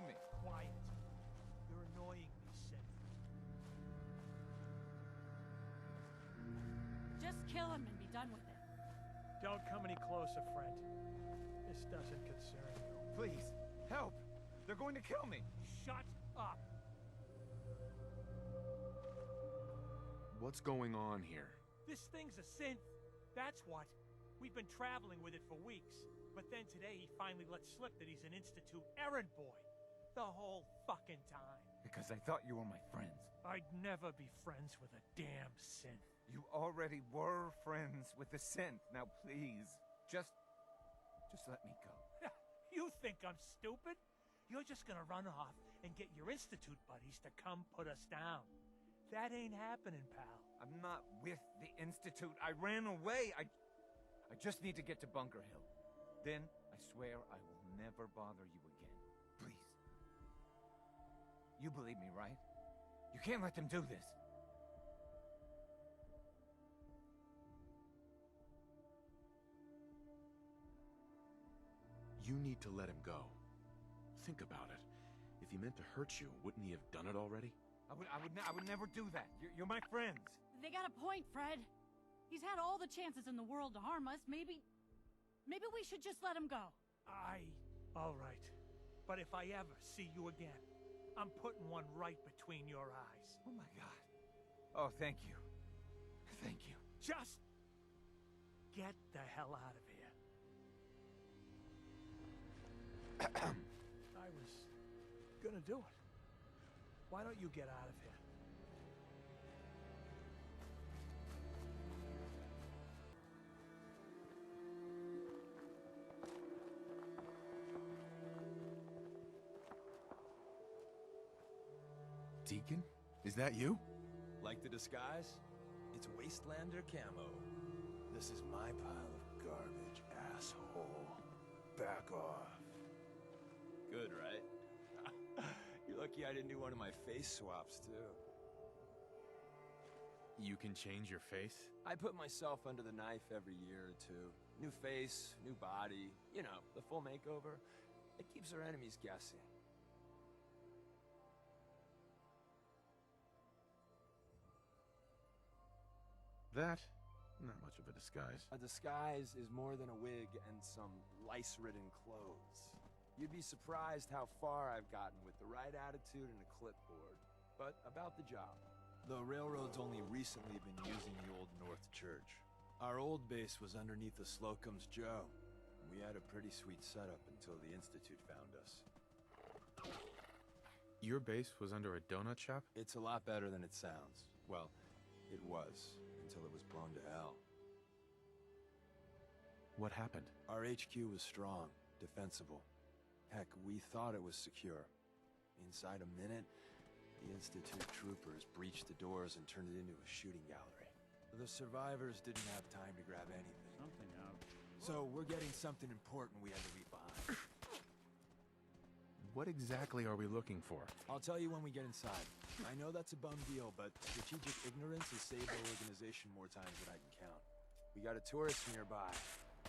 me. Quiet. You're annoying me, Seth. Just kill him and be done with it. Don't come any closer, friend. This doesn't concern you. Please, help! They're going to kill me! Shut up! What's going on here? This thing's a synth. That's what. We've been traveling with it for weeks. But then today he finally let slip that he's an Institute errand boy. The whole fucking time. Because I thought you were my friends. I'd never be friends with a damn synth. You already were friends with the synth. Now please, just let me go. You think I'm stupid? You're just gonna run off and get your Institute buddies to come put us down. That ain't happening, pal. I'm not with the Institute. I ran away. I just need to get to Bunker Hill. Then, I swear I will never bother you again. Please. You believe me, right? You can't let them do this. You need to let him go. Think about it. If he meant to hurt you, wouldn't he have done it already? I would never do that. You're my friends. They got a point, Fred. He's had all the chances in the world to harm us. Maybe we should just let him go. All right. But if I ever see you again, I'm putting one right between your eyes. Oh my God. Oh, thank you. Thank you. Just get the hell out of here. I was gonna do it. Why don't you get out of here? Deacon? Is that you? Like the disguise? It's Wastelander camo. This is my pile of garbage, asshole. Back off. Good, right? You're lucky I didn't do one of my face swaps, too. You can change your face? I put myself under the knife every year or two. New face, new body, you know, the full makeover. It keeps our enemies guessing. That? Not much of a disguise. A disguise is more than a wig and some lice-ridden clothes. You'd be surprised how far I've gotten with the right attitude and a clipboard. But about the job. The railroad's only recently been using the old North Church. Our old base was underneath the Slocum's Joe. We had a pretty sweet setup until the Institute found us. Your base was under a donut shop? It's a lot better than it sounds. Well, it was, until it was blown to hell. What happened? Our HQ was strong, defensible. Heck, we thought it was secure. Inside a minute, the Institute troopers breached the doors and turned it into a shooting gallery. The survivors didn't have time to grab anything. Something out. So we're getting something important we had to leave behind. What exactly are we looking for? I'll tell you when we get inside. I know that's a bum deal, but strategic ignorance has saved our organization more times than I can count. We got a tourist nearby.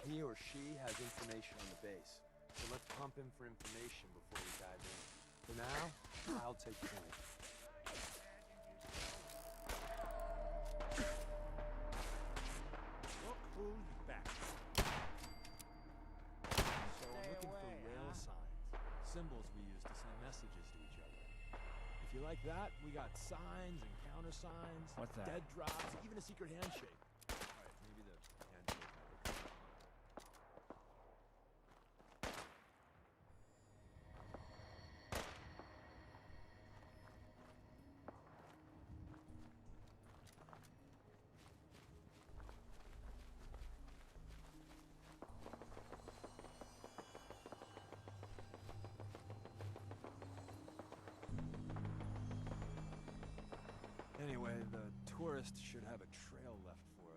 He or she has information on the base. So let's pump him for information before we dive in. For now, I'll take point. Look who's back. So I'm looking for rail signs. Symbols we use to send messages to each other. If you like that, we got signs and countersigns. What's that? Dead drops, even a secret handshake. Alright, maybe the handshake never. Anyway, the tourist should have a trail left for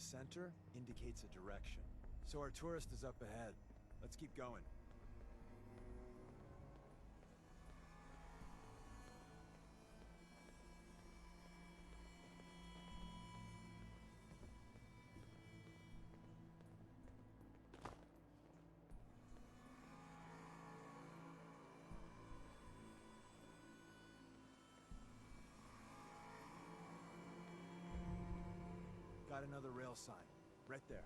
center indicates a direction. So our tourist is up ahead. Let's keep going. Got another rail sign, right there.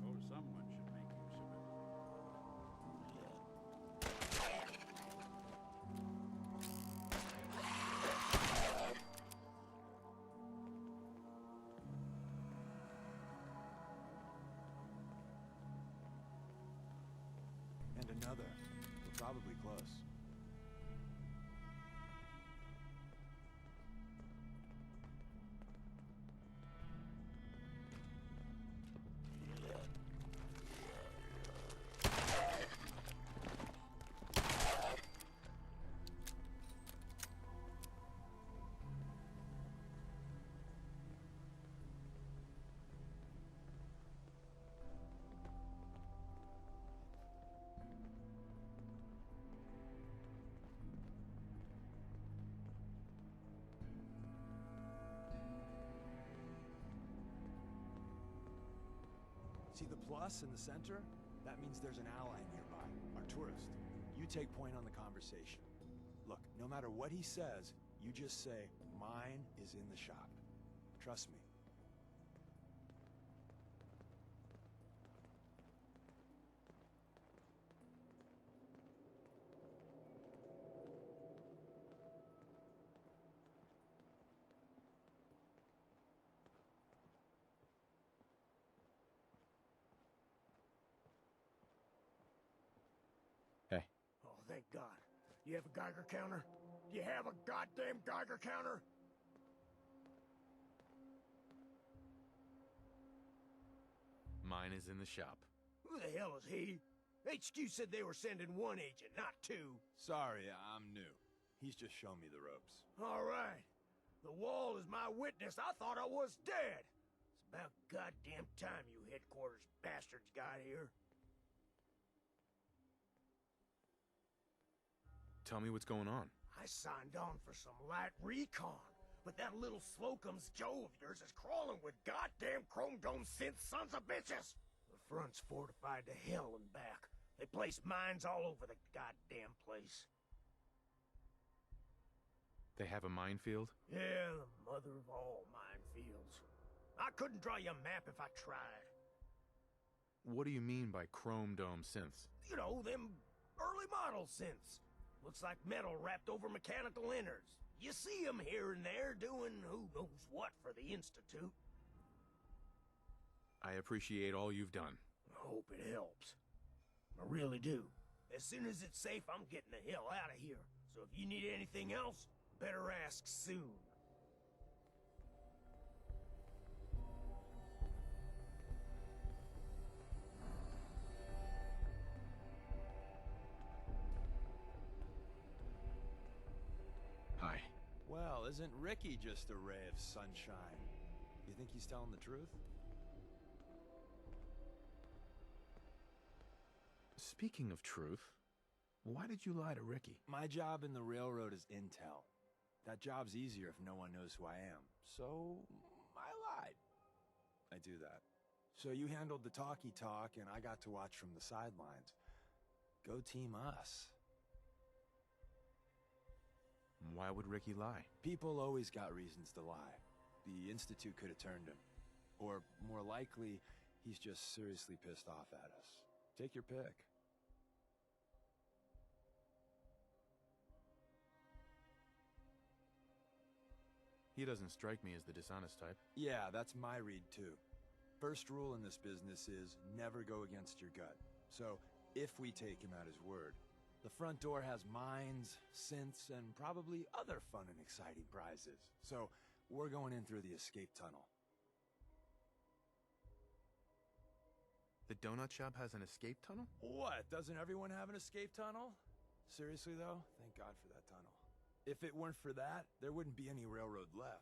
Oh, someone should make use of it. And another. We're probably close. See the plus in the center? That means there's an ally nearby, our tourist. You take point on the conversation. Look, no matter what he says, you just say, mine is in the shop. Trust me. Oh, thank God. You have a Geiger counter? Do you have a goddamn Geiger counter? Mine is in the shop. Who the hell is he? HQ said they were sending one agent, not two. Sorry, I'm new. He's just showing me the ropes. All right. The wall is my witness. I thought I was dead. It's about goddamn time you headquarters bastards got here. Tell me what's going on. I signed on for some light recon, but that little Slocum's Joe of yours is crawling with goddamn chrome dome synth sons of bitches. The front's fortified to hell and back. They placed mines all over the goddamn place. They have a minefield? Yeah, the mother of all minefields. I couldn't draw you a map if I tried. What do you mean by chrome dome synths? You know, them early model synths. Looks like metal wrapped over mechanical innards. You see them here and there doing who knows what for the Institute. I appreciate all you've done. I hope it helps. I really do. As soon as it's safe, I'm getting the hell out of here. So if you need anything else, better ask soon. Hi. Well, isn't Ricky just a ray of sunshine? You think he's telling the truth? Speaking of truth, why did you lie to Ricky? My job in the railroad is intel. That job's easier if no one knows who I am. So, I lied. I do that. So you handled the talky talk, and I got to watch from the sidelines. Go team us. Why would Ricky lie? People always got reasons to lie. The Institute could have turned him. Or, more likely, he's just seriously pissed off at us. Take your pick. He doesn't strike me as the dishonest type. Yeah, that's my read too. First rule in this business is never go against your gut. So, if we take him at his word, the front door has mines, synths, and probably other fun and exciting prizes. So, we're going in through the escape tunnel. The donut shop has an escape tunnel? What? Doesn't everyone have an escape tunnel? Seriously, though? Thank God for that tunnel. If it weren't for that, there wouldn't be any railroad left.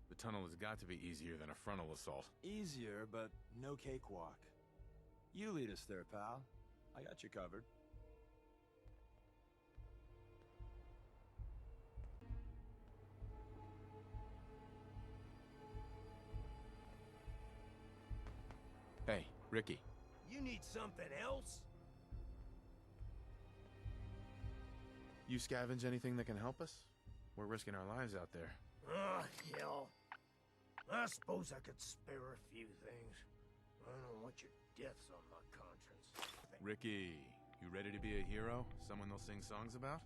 The tunnel has got to be easier than a frontal assault. Easier, but no cakewalk. You lead us there, pal. I got you covered. Hey, Ricky. You need something else? You scavenge anything that can help us? We're risking our lives out there. Oh, hell. I suppose I could spare a few things. I don't want your deaths on my conscience. Ricky, you ready to be a hero? Someone they'll sing songs about?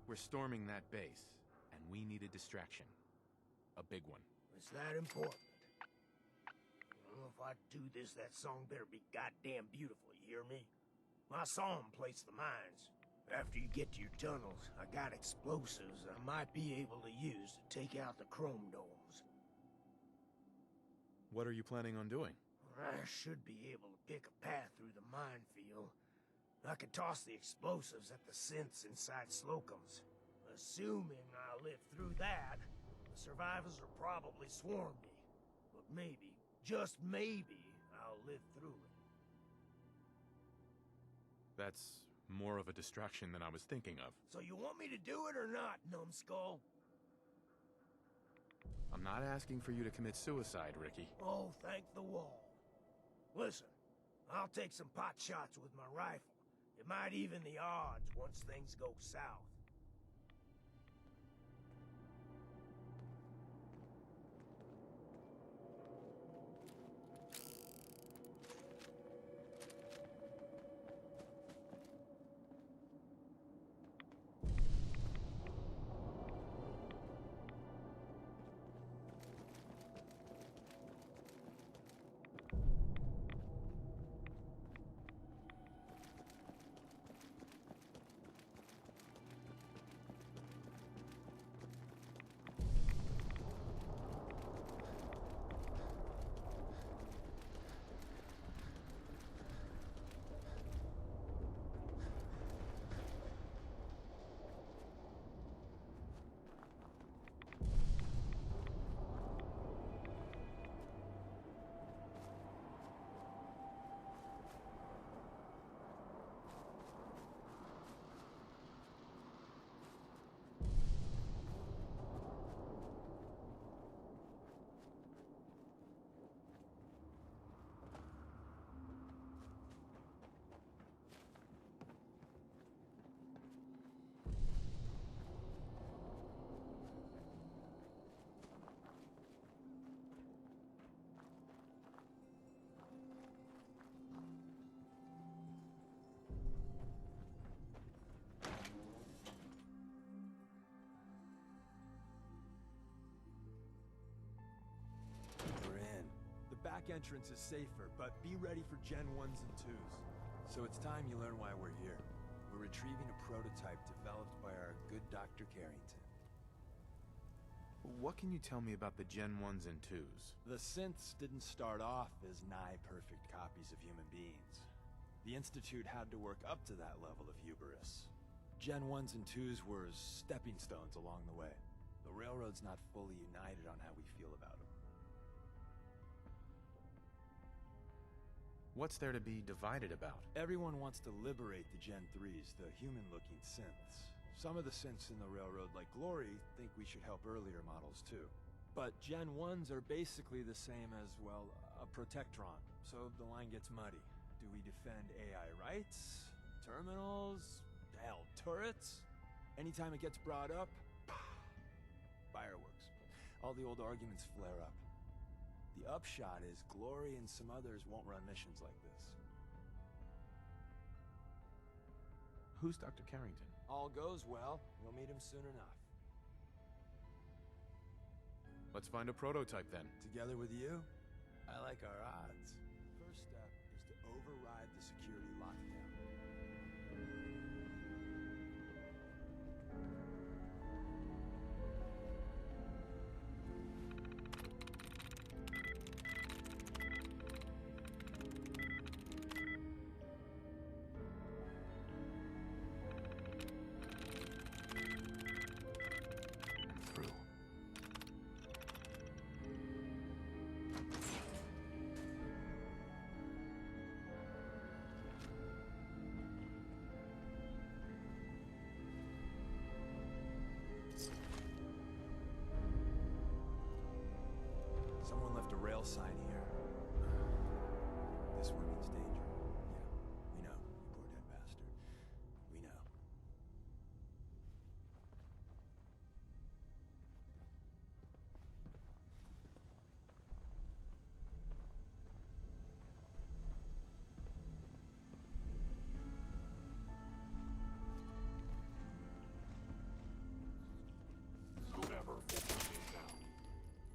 We're storming that base, and we need a distraction. A big one. Is that important? Well, if I do this, that song better be goddamn beautiful, you hear me? I saw 'em place the mines. After you get to your tunnels, I got explosives I might be able to use to take out the chrome domes. What are you planning on doing? I should be able to pick a path through the minefield. I could toss the explosives at the synths inside Slocum's. Assuming I live through that, the survivors will probably swarm me. But maybe, just maybe, I'll live through it. That's more of a distraction than I was thinking of. So you want me to do it or not, numbskull? I'm not asking for you to commit suicide, Ricky. Oh, thank the wall. Listen, I'll take some pot shots with my rifle. It might even the odds once things go south. Back entrance is safer, but be ready for Gen 1s and 2s. So it's time you learn why we're here. We're retrieving a prototype developed by our good Dr. Carrington. What can you tell me about the Gen 1s and 2s? The synths didn't start off as nigh-perfect copies of human beings. The Institute had to work up to that level of hubris. Gen 1s and 2s were stepping stones along the way. The Railroad's not fully united on how we feel about them. What's there to be divided about? Everyone wants to liberate the Gen 3s, the human-looking synths. Some of the synths in the Railroad, like Glory, think we should help earlier models too. But Gen 1s are basically the same as, well, a Protectron. So the line gets muddy. Do we defend AI rights? Terminals? Hell, turrets? Anytime it gets brought up, fireworks. All the old arguments flare up. The upshot is Glory and some others won't run missions like this. Who's Dr. Carrington? All goes well, you'll meet him soon enough. Let's find a prototype then. Together with you, I like our odds. First step is to override the security lockdown. Someone left a rail sign here. This one means danger. Yeah, we know, you poor dead bastard. We know.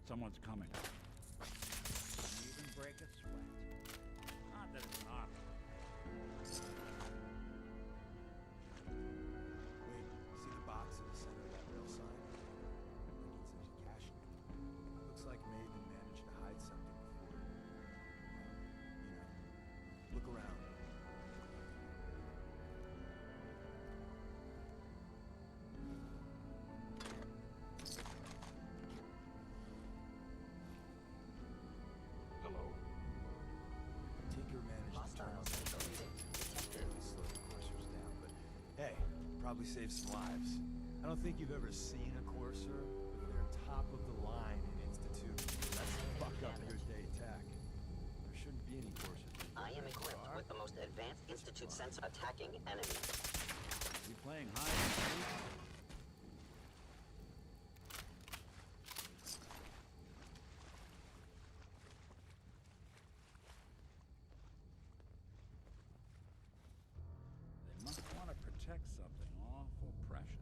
Someone's coming. Didn't even break a sweat. Not that it's not. Wait, see the box in the center of that rail sign? I think it says cash in it. Looks like Maven managed to hide something before. Look around. Tinker managed to turn on some barely slow the coursers down, but hey, probably saved some lives. I don't think you've ever seen a courser, but they're top of the line in Institute. That's the fuck up your day tech. There shouldn't be any coursers. I am equipped with the most advanced Institute sensor attacking enemies. You playing hide and seek? They must want to protect something awful precious.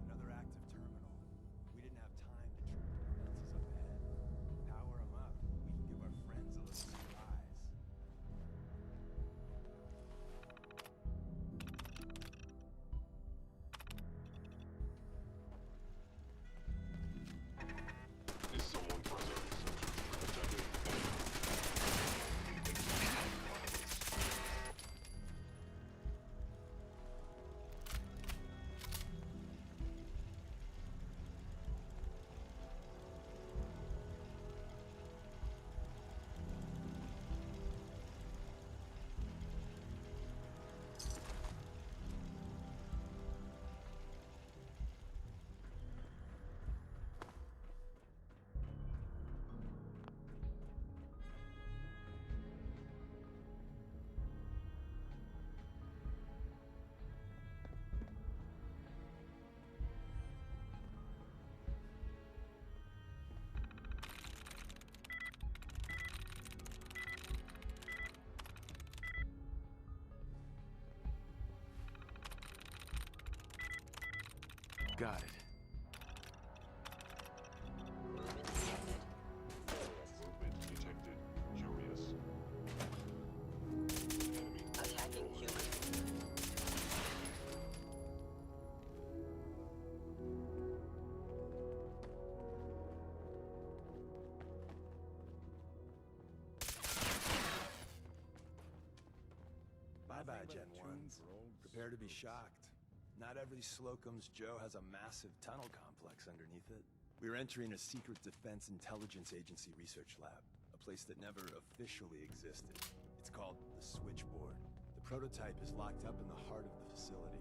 Another active terminal. We didn't have time to trip the defenses up ahead. Power them up. We can give our friends a little surprise. Got it. Movement detected. Curious. Attacking human. Bye-bye, Gen 1s. Prepare to be shocked. Not every Slocum's Joe has a massive tunnel complex underneath it. We're entering a secret Defense Intelligence Agency research lab, a place that never officially existed. It's called the Switchboard. The prototype is locked up in the heart of the facility.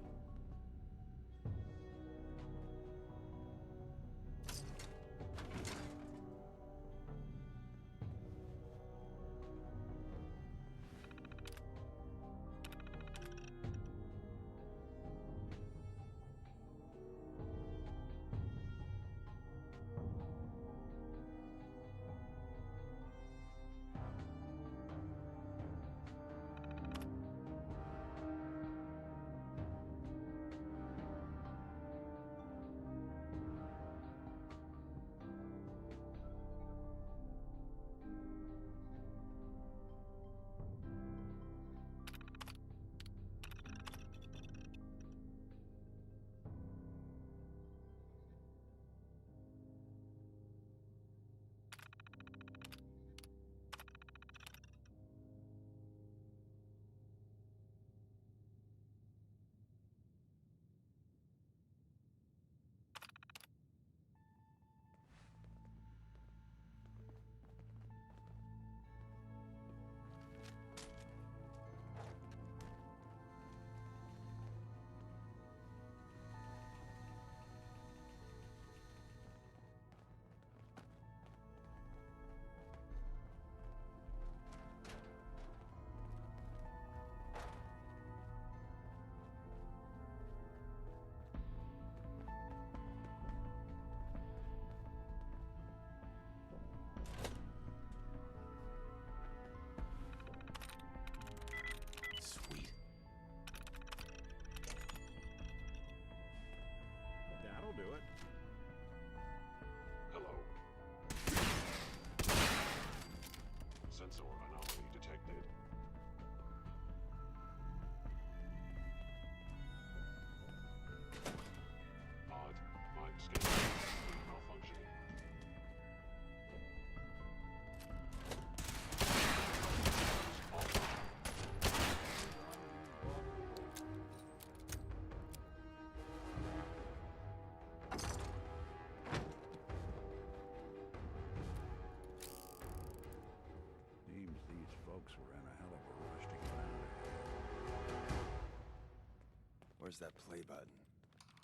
Where's that play button?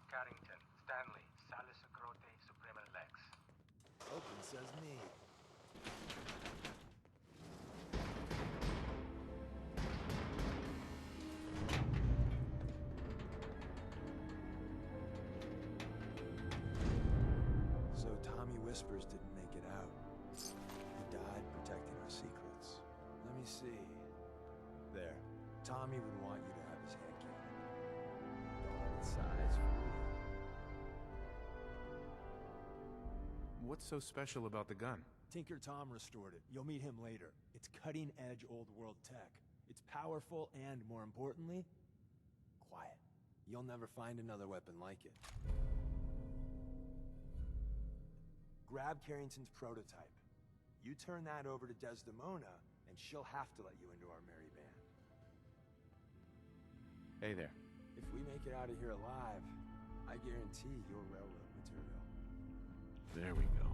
Carrington, Stanley, Salis Acrote, Suprema Lex. Open says me. So Tommy Whispers didn't make it out. He died protecting our secrets. Let me see. There. Tommy would want you to have his hanky on it. Donut size for me. What's so special about the gun? Tinker Tom restored it. You'll meet him later. It's cutting-edge old-world tech. It's powerful and, more importantly, quiet. You'll never find another weapon like it. Grab Carrington's prototype. You turn that over to Desdémona, and she'll have to let you into our merry band. Hey there. If we make it out of here alive, I guarantee you're railroad material. There we go.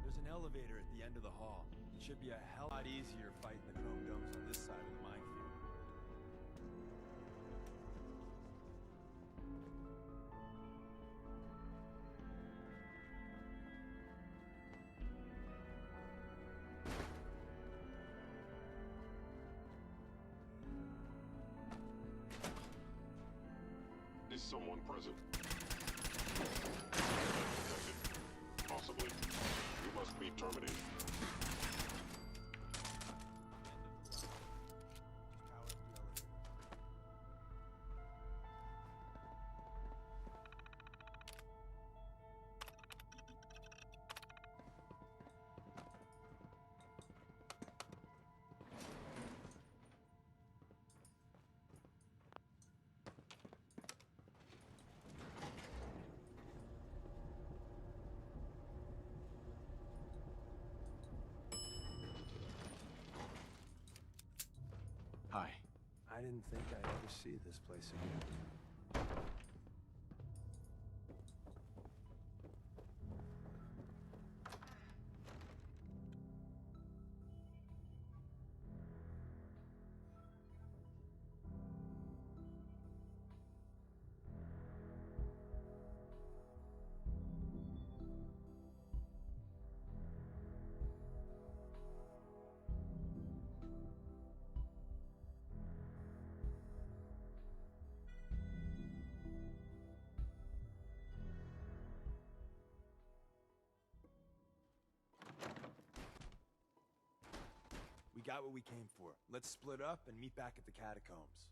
There's an elevator at the end of the hall. It should be a hell lot easier fighting the chrome domes on this side of the minefield. Is someone present? Detected. Possibly. You must be terminated. Hi. I didn't think I'd ever see this place again. We got what we came for. Let's split up and meet back at the catacombs.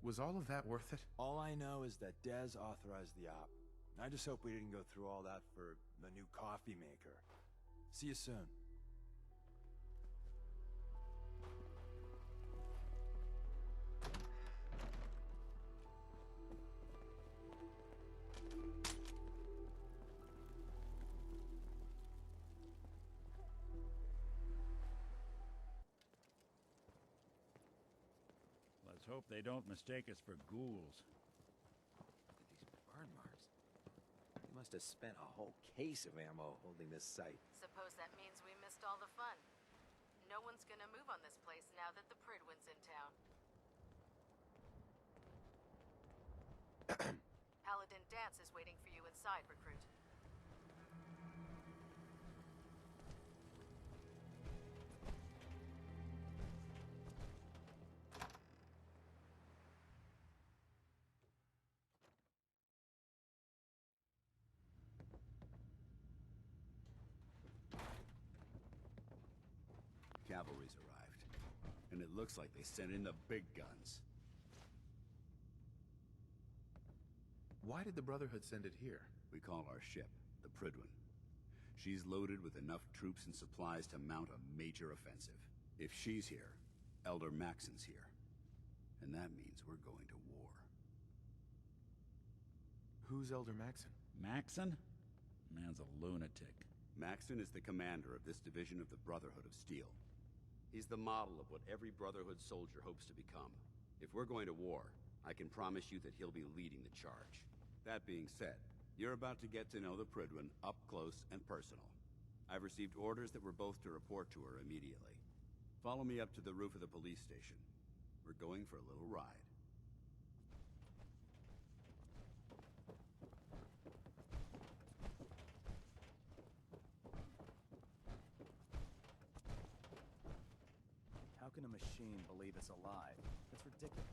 Was all of that worth it? All I know is that Dez authorized the op. I just hope we didn't go through all that for the new coffee maker. See you soon. Let's hope they don't mistake us for ghouls. These burn marks. They must have spent a whole case of ammo holding this site. Suppose that means we missed all the fun. No one's gonna move on this place now that the Pridwin's in town. Paladin Dance is waiting for you inside, recruit. Cavalry's arrived, and it looks like they sent in the big guns. Why did the Brotherhood send it here? We call our ship the Pridwin. She's loaded with enough troops and supplies to mount a major offensive. If she's here, Elder Maxson's here. And that means we're going to war. Who's Elder Maxson? Maxson? Man's a lunatic. Maxson is the commander of this division of the Brotherhood of Steel. He's the model of what every Brotherhood soldier hopes to become. If we're going to war, I can promise you that he'll be leading the charge. That being said, you're about to get to know the Pridwin up close and personal. I've received orders that we're both to report to her immediately. Follow me up to the roof of the police station. We're going for a little ride. How can a machine believe it's alive? It's ridiculous.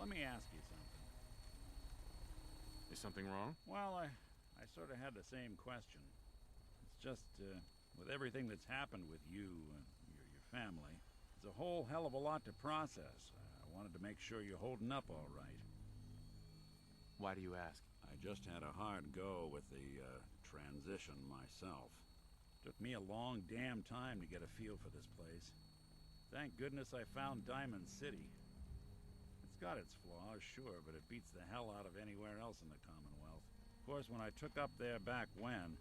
Let me ask you something. Is something wrong? Well, I sort of had the same question. It's just, with everything that's happened with you and your family, it's a whole hell of a lot to process. I wanted to make sure you're holding up all right. Why do you ask? I just had a hard go with the, transition myself. Took me a long damn time to get a feel for this place. Thank goodness I found Diamond City. It's got its flaws, sure, but it beats the hell out of anywhere else in the Commonwealth. Of course, when I took up there back when,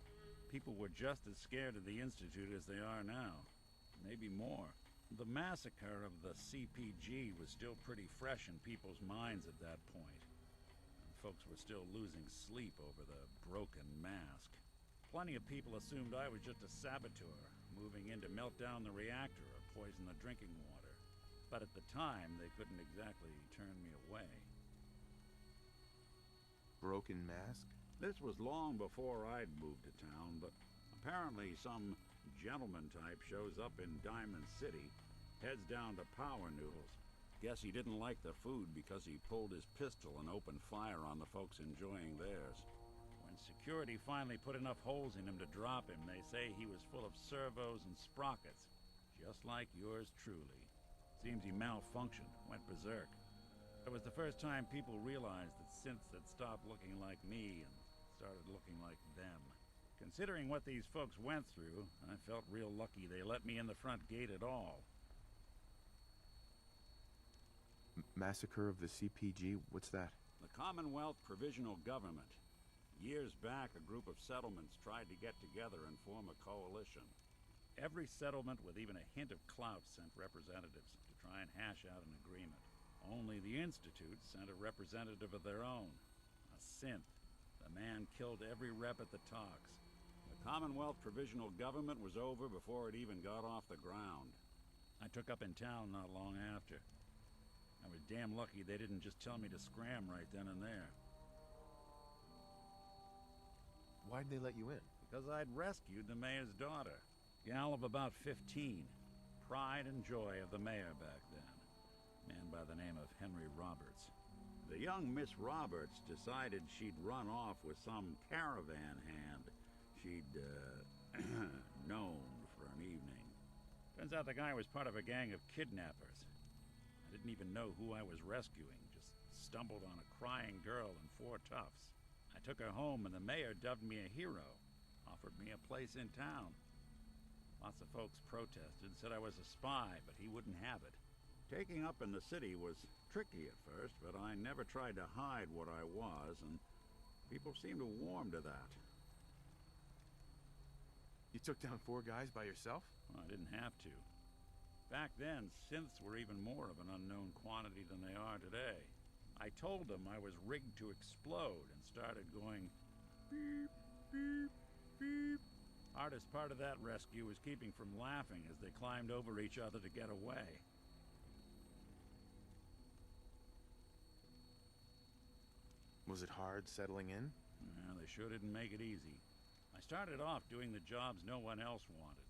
people were just as scared of the Institute as they are now. Maybe more. The massacre of the CPG was still pretty fresh in people's minds at that point. And folks were still losing sleep over the broken mask. Plenty of people assumed I was just a saboteur, moving in to melt down the reactor or poison the drinking water. But at the time, they couldn't exactly turn me away. Broken mask? This was long before I'd moved to town, but apparently some gentleman type shows up in Diamond City, heads down to Power Noodles. Guess he didn't like the food because he pulled his pistol and opened fire on the folks enjoying theirs. When security finally put enough holes in him to drop him, they say he was full of servos and sprockets, just like yours truly. Seems he malfunctioned, went berserk. It was the first time people realized that synths had stopped looking like me and started looking like them. Considering what these folks went through, I felt real lucky they let me in the front gate at all. Massacre of the CPG? What's that? The Commonwealth Provisional Government. Years back, a group of settlements tried to get together and form a coalition. Every settlement with even a hint of clout sent representatives to try and hash out an agreement. Only the Institute sent a representative of their own, a synth. The man killed every rep at the talks. The Commonwealth Provisional Government was over before it even got off the ground. I took up in town not long after. I was damn lucky they didn't just tell me to scram right then and there. Why'd they let you in? Because I'd rescued the mayor's daughter. Gal of about 15. Pride and joy of the mayor back then. Man by the name of Henry Roberts. The young Miss Roberts decided she'd run off with some caravan hand she'd, known for an evening. Turns out the guy was part of a gang of kidnappers. I didn't even know who I was rescuing, just stumbled on a crying girl and 4 toughs. I took her home and the mayor dubbed me a hero, offered me a place in town. Lots of folks protested, said I was a spy, but he wouldn't have it. Taking up in the city was tricky at first, but I never tried to hide what I was, and people seemed to warm to that. You took down 4 guys by yourself? Well, I didn't have to. Back then, synths were even more of an unknown quantity than they are today. I told them I was rigged to explode and started going beep, beep, beep. Hardest part of that rescue was keeping from laughing as they climbed over each other to get away. Was it hard settling in? Well, they sure didn't make it easy. I started off doing the jobs no one else wanted.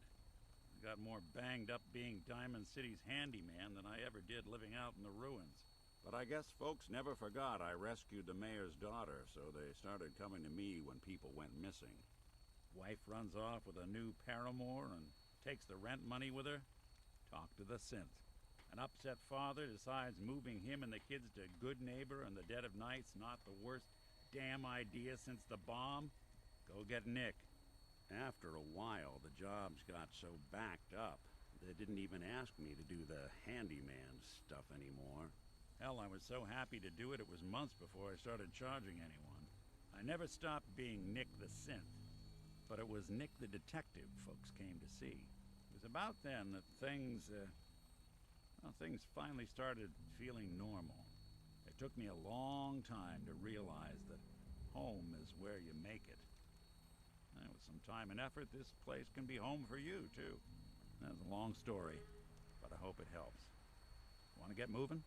I got more banged up being Diamond City's handyman than I ever did living out in the ruins. But I guess folks never forgot I rescued the mayor's daughter, so they started coming to me when people went missing. Wife runs off with a new paramour and takes the rent money with her? Talk to the synth. An upset father decides moving him and the kids to Good Neighbor in the dead of night's not the worst damn idea since the bomb? Go get Nick. After a while, the jobs got so backed up, they didn't even ask me to do the handyman stuff anymore. Hell, I was so happy to do it, it was months before I started charging anyone. I never stopped being Nick the Synth, but it was Nick the Detective folks came to see. It was about then that things finally started feeling normal. It took me a long time to realize that home is where you make it. And with some time and effort, this place can be home for you, too. That's a long story, but I hope it helps. Want to get moving?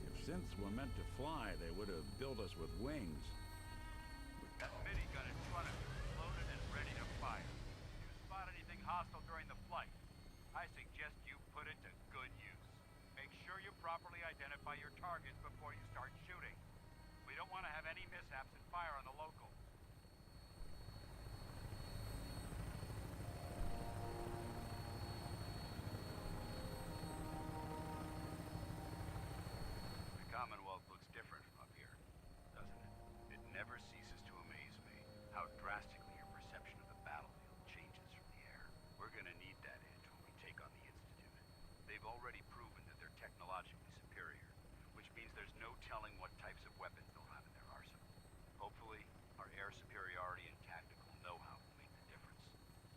If synths were meant to fly, they would have built us with wings. That minigun in front of you is loaded and ready to fire. If you spot anything hostile during the flight, I suggest you put it to good use. Make sure you properly identify your targets before you start shooting. We don't want to have any mishaps and fire on the locals. The Commonwealth looks different from up here, doesn't it? It never ceases to amaze me how drastically your perception of the battlefield changes from the air. We're gonna need that edge when we take on the Institute. They've already proven that they're technologically superior, which means there's no telling what types of weapons they'll have in their arsenal. Hopefully, our air superiority and tactical know-how will make the difference.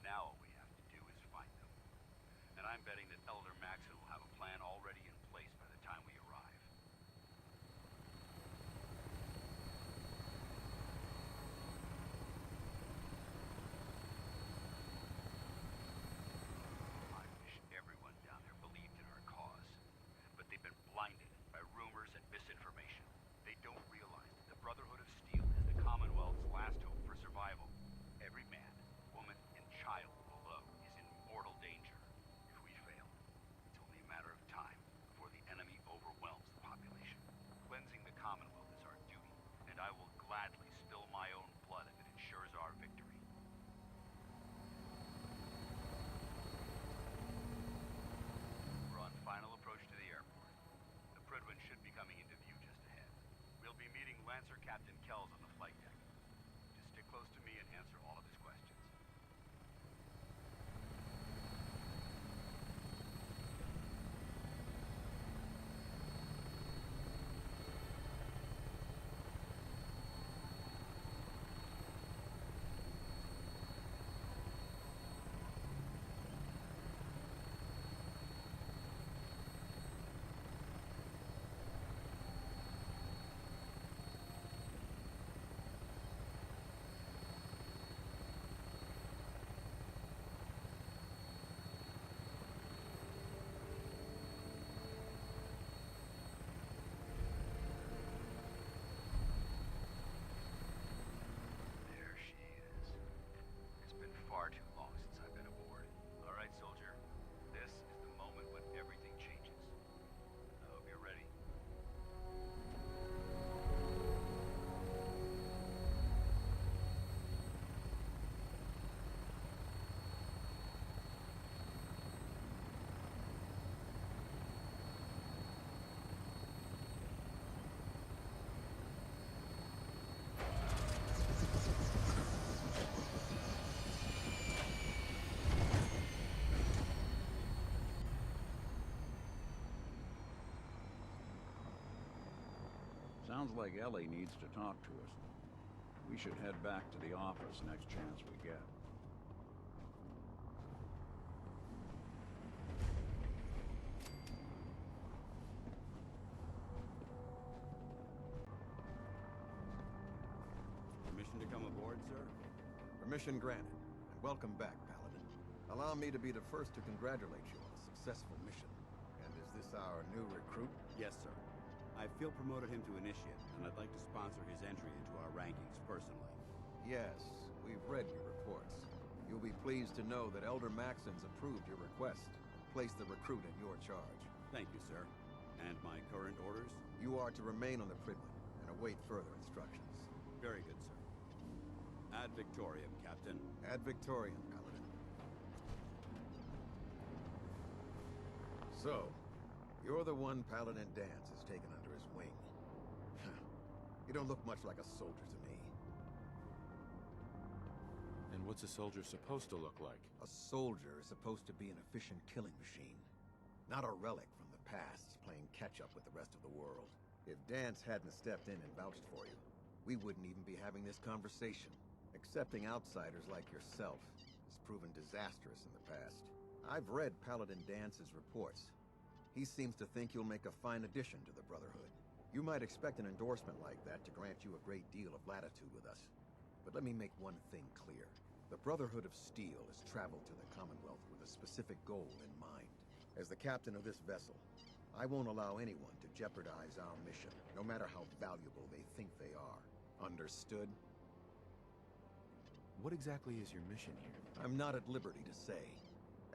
Now all we have to do is find them. And I'm betting that Elder Maxson will have a plan already in place by the time we arrive. I wish everyone down there believed in our cause, but they've been blinded by rumors and misinformation. They don't realize that the Brotherhood of Steel is the Commonwealth's last hope for survival. Every man, woman, and child below is in mortal danger. If we fail, it's only a matter of time before the enemy overwhelms the population. Cleansing the Commonwealth is our duty, and I will gladly spill my own blood if it ensures our victory. We're on final approach to the airport. The Prydwen should be coming into view just ahead. We'll be meeting Lancer Captain Kells on the flight deck. Just stick close to me and answer all of his questions. There she is. It's been far too long since I've been aboard. All right, soldier. This is the moment when everything changes. I hope you're ready. Sounds like Ellie needs to talk to us. We should head back to the office next chance we get. Permission to come aboard, sir? Permission granted, and welcome back, Paladin. Allow me to be the first to congratulate you on a successful mission. And is this our new recruit? Yes, sir. I feel promoted him to initiate, and I'd like to sponsor his entry into our rankings personally. Yes, we've read your reports. You'll be pleased to know that Elder Maxson's approved your request. Place the recruit in your charge. Thank you, sir. And my current orders? You are to remain on the Pridlin and await further instructions. Very good, sir. Ad Victoriam, Captain. Ad Victoriam, Paladin. So, you're the one Paladin Danse has taken under his wing. You don't look much like a soldier to me. And what's a soldier supposed to look like? A soldier is supposed to be an efficient killing machine. Not a relic from the past, playing catch-up with the rest of the world. If Danse hadn't stepped in and vouched for you, we wouldn't even be having this conversation. Accepting outsiders like yourself has proven disastrous in the past. I've read Paladin Dance's reports. He seems to think you'll make a fine addition to the Brotherhood. You might expect an endorsement like that to grant you a great deal of latitude with us. But let me make one thing clear. The Brotherhood of Steel has traveled to the Commonwealth with a specific goal in mind. As the captain of this vessel, I won't allow anyone to jeopardize our mission, no matter how valuable they think they are. Understood? What exactly is your mission here? I'm not at liberty to say.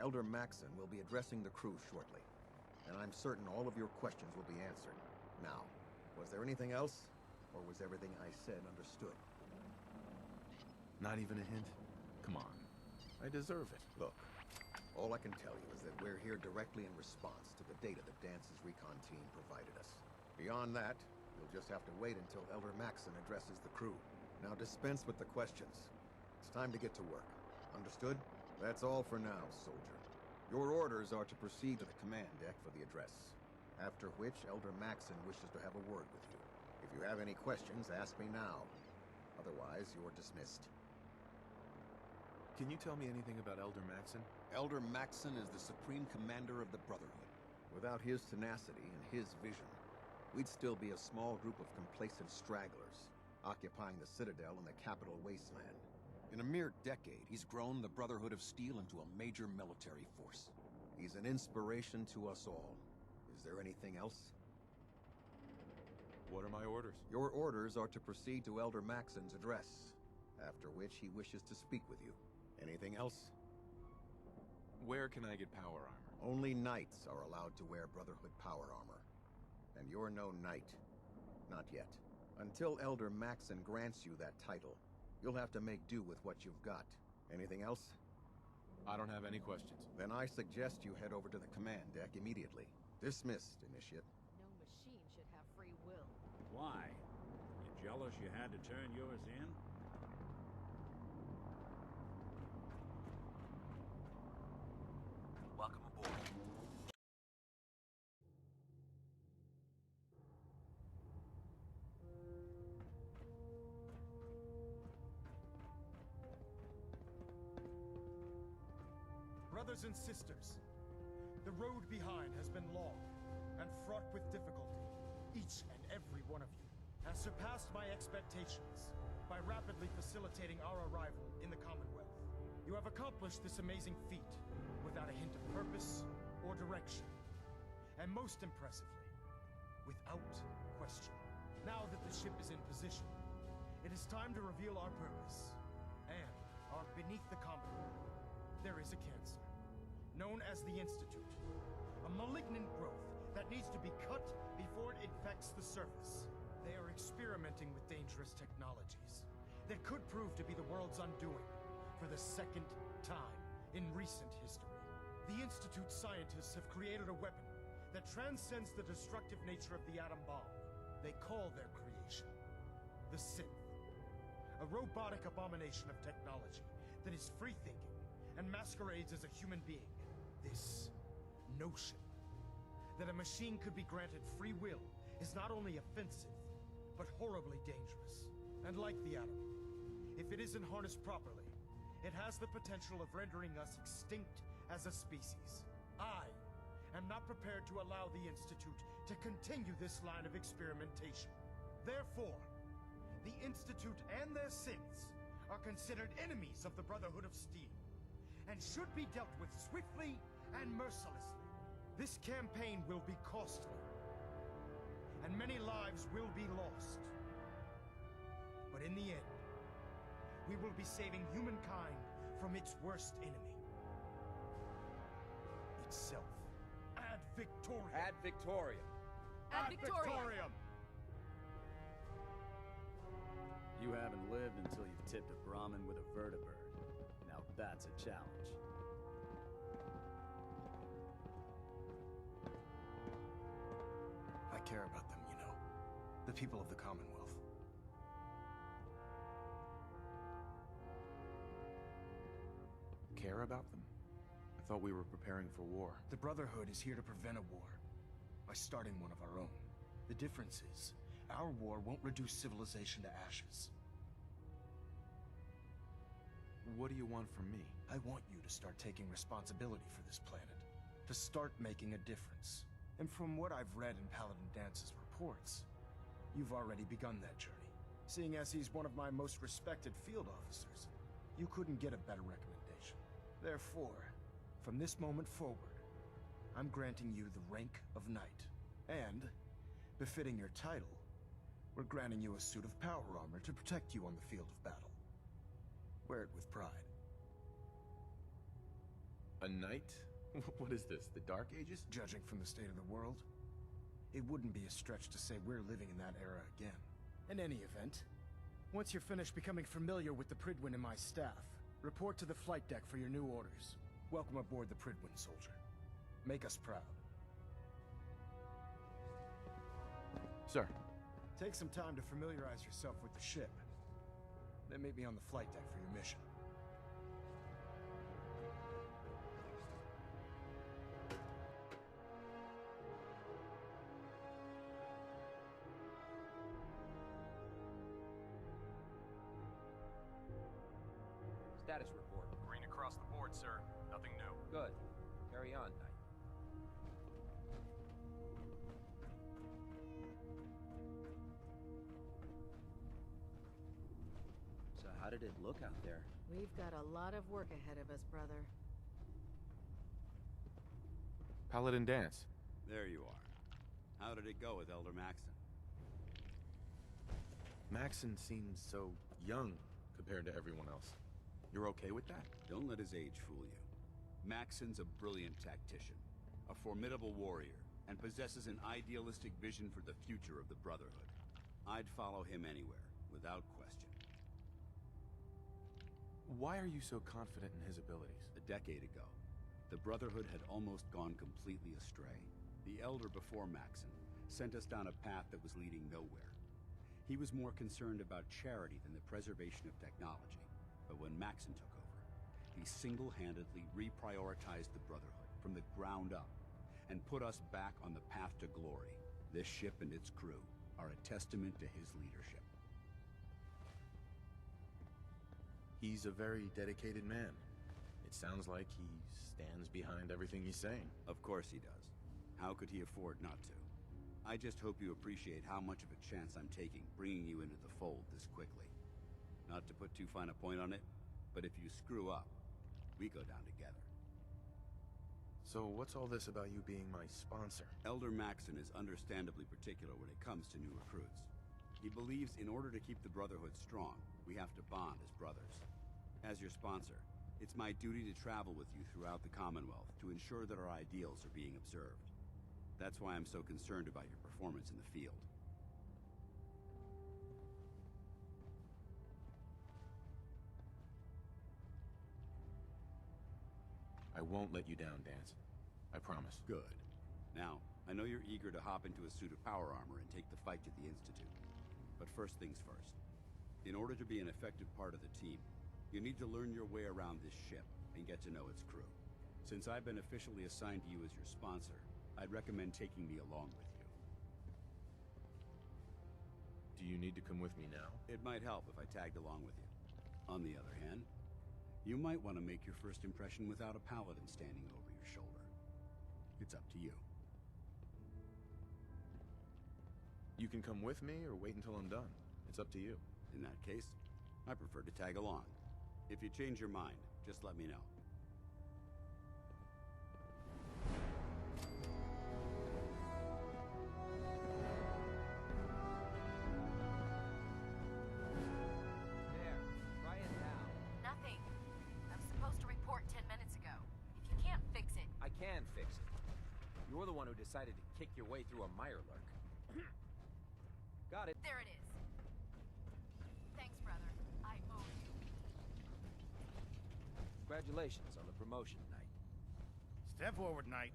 Elder Maxson will be addressing the crew shortly, and I'm certain all of your questions will be answered. Now, was there anything else, or was everything I said understood? Not even a hint? Come on. I deserve it. Look, all I can tell you is that we're here directly in response to the data that Dance's recon team provided us. Beyond that, you'll just have to wait until Elder Maxson addresses the crew. Now dispense with the questions. It's time to get to work. Understood? That's all for now, soldier. Your orders are to proceed to the command deck for the address. After which, Elder Maxson wishes to have a word with you. If you have any questions, ask me now. Otherwise, you're dismissed. Can you tell me anything about Elder Maxson? Elder Maxson is the supreme commander of the Brotherhood. Without his tenacity and his vision, we'd still be a small group of complacent stragglers, occupying the Citadel in the capital wasteland. In a mere decade, he's grown the Brotherhood of Steel into a major military force. He's an inspiration to us all. Is there anything else? What are my orders? Your orders are to proceed to Elder Maxson's address, after which he wishes to speak with you. Anything else? Where can I get power armor? Only knights are allowed to wear Brotherhood power armor. And you're no knight. Not yet. Until Elder Maxson grants you that title, you'll have to make do with what you've got. Anything else? I don't have any questions. Then I suggest you head over to the command deck immediately. Dismissed, Initiate. No machine should have free will. Why? You jealous you had to turn yours in? Welcome aboard. Brothers and sisters, the road behind has been long and fraught with difficulty. Each and every one of you has surpassed my expectations by rapidly facilitating our arrival in the Commonwealth. You have accomplished this amazing feat without a hint of purpose or direction. And most impressively, without question. Now that the ship is in position, it is time to reveal our purpose. And beneath the Commonwealth, there is a cancer, known as the Institute. A malignant growth that needs to be cut before it infects the surface. They are experimenting with dangerous technologies that could prove to be the world's undoing for the second time in recent history. The Institute's scientists have created a weapon that transcends the destructive nature of the atom bomb. They call their creation the Synth, a robotic abomination of technology that is free-thinking and masquerades as a human being. This notion that a machine could be granted free will is not only offensive, but horribly dangerous. And like the atom, if it isn't harnessed properly, it has the potential of rendering us extinct as a species. I am not prepared to allow the Institute to continue this line of experimentation. Therefore, the Institute and their synths are considered enemies of the Brotherhood of Steel, and should be dealt with swiftly and mercilessly. This campaign will be costly, and many lives will be lost. But in the end, we will be saving humankind from its worst enemy. Itself. Ad Victoriam! Ad Victoriam! Ad Victoriam! You haven't lived until you've tipped a Brahmin with a vertibird. Now that's a challenge. I care about them, you know. The people of the Commonwealth. Care about them? I thought we were preparing for war. The Brotherhood is here to prevent a war, by starting one of our own. The difference is, our war won't reduce civilization to ashes. What do you want from me? I want you to start taking responsibility for this planet. To start making a difference. And from what I've read in Paladin Dance's reports, you've already begun that journey. Seeing as he's one of my most respected field officers, you couldn't get a better recommendation. Therefore, from this moment forward, I'm granting you the rank of Knight. And, befitting your title, we're granting you a suit of power armor to protect you on the field of battle. Wear it with pride. A knight? What is this, the Dark Ages? Judging from the state of the world, it wouldn't be a stretch to say we're living in that era again. In any event, once you're finished becoming familiar with the Pridwin and my staff, report to the flight deck for your new orders. Welcome aboard the Pridwin, soldier. Make us proud. Sir. Take some time to familiarize yourself with the ship. Then meet me on the flight deck for your mission. Status report. Green across the board, sir. Nothing new. Good. Carry on, Knight. So how did it look out there? We've got a lot of work ahead of us, brother. Paladin Dance. There you are. How did it go with Elder Maxson? Maxson seems so young compared to everyone else. You're okay with that? Don't let his age fool you. Maxson's a brilliant tactician, a formidable warrior, and possesses an idealistic vision for the future of the Brotherhood. I'd follow him anywhere, without question. Why are you so confident in his abilities? A decade ago, the Brotherhood had almost gone completely astray. The Elder before Maxson sent us down a path that was leading nowhere. He was more concerned about charity than the preservation of technology. But when Maxson took over, he single-handedly reprioritized the Brotherhood from the ground up and put us back on the path to glory. This ship and its crew are a testament to his leadership. He's a very dedicated man. It sounds like he stands behind everything he's saying. Of course he does. How could he afford not to? I just hope you appreciate how much of a chance I'm taking bringing you into the fold this quickly. Not to put too fine a point on it, but if you screw up, we go down together. So what's all this about you being my sponsor? Elder Maxson is understandably particular when it comes to new recruits. He believes in order to keep the Brotherhood strong, we have to bond as brothers. As your sponsor, it's my duty to travel with you throughout the Commonwealth to ensure that our ideals are being observed. That's why I'm so concerned about your performance in the field. I won't let you down, Dance. I promise. Good. Now, I know you're eager to hop into a suit of power armor and take the fight to the Institute. But first things first. In order to be an effective part of the team, you need to learn your way around this ship and get to know its crew. Since I've been officially assigned to you as your sponsor, I'd recommend taking me along with you. Do you need to come with me now? It might help if I tagged along with you. On the other hand, you might want to make your first impression without a paladin standing over your shoulder. It's up to you. You can come with me or wait until I'm done. It's up to you. In that case, I prefer to tag along. If you change your mind, just let me know. can fix it. You're the one who decided to kick your way through a mirelurk. Got it. There it is. Thanks, brother. I owe you. Congratulations on the promotion, Knight. Step forward, Knight.